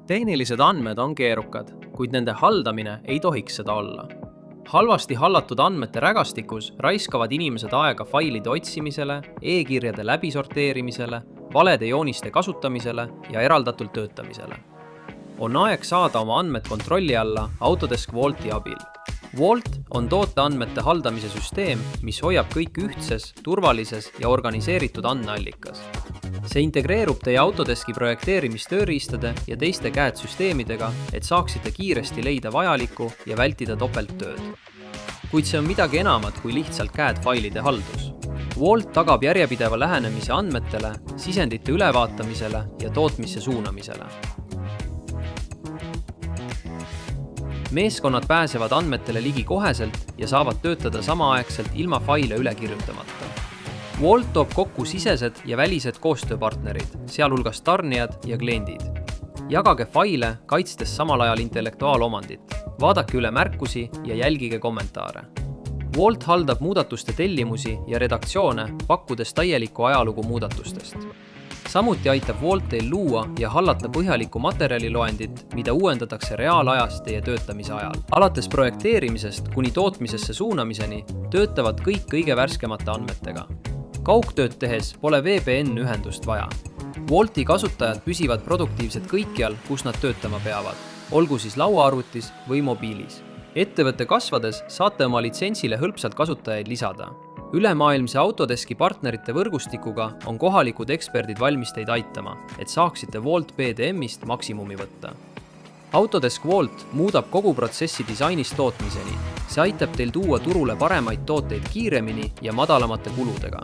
Tehnilised andmed on keerukad, kuid nende haldamine ei tohiks seda olla. Halvasti hallatud andmete rägastikus raiskavad inimesed aega failide otsimisele, e-kirjade läbisorteerimisele, valede jooniste kasutamisele ja eraldatult töötamisele. On aeg saada oma andmed kontrolli alla Autodesk Vaulti abil. Vault on tooteandmete haldamise süsteem, mis hoiab kõik ühtses, turvalises ja organiseeritud andmeallikas. See integreerub teie Autodeski projekteerimistööriistade ja teiste CAD-süsteemidega, et saaksite kiiresti leida vajalikku ja vältida topelttööd. Kuid see on midagi enamat kui lihtsalt CAD-failide haldus. Vault tagab järjepideva lähenemise andmetele, sisendite ülevaatamisele ja tootmisse suunamisele. Meeskonnad pääsevad andmetele ligi koheselt ja saavad töötada samaaegselt ilma faile üle kirjutamata. Vault toob kokku sisesed ja välised koostööpartnerid, sealhulgas tarnijad ja kliendid. Jagage faile, kaitstes samal ajal intellektuaalomandit. Vaadake üle märkusi ja jälgige kommentaare. Vault haldab muudatuste tellimusi ja redaktsioone, pakkudes täielikku ajalugu muudatustest. Samuti aitab Vault teil luua ja hallata põhjalikku materjaliloendit, mida uuendatakse reaalajas teie töötamise ajal. Alates projekteerimisest kuni tootmisesse suunamiseni töötavad kõik kõige värskemate andmetega. Kaugtööd tehes pole VPN-ühendust vaja. Vaulti kasutajad püsivad produktiivsed kõikjal, kus nad töötama peavad, olgu siis lauaarvutis või mobiilis. Ettevõtte kasvades saate oma litsentsile hõlpsalt kasutajaid lisada. Ülemaailmse Autodeski partnerite võrgustikuga on kohalikud eksperdid valmis teid aitama, et saaksite Vault PDM-ist maksimumi võtta. Autodesk Vault muudab kogu protsessi disainist tootmiseni. See aitab teil tuua turule paremaid tooteid kiiremini ja madalamate kuludega.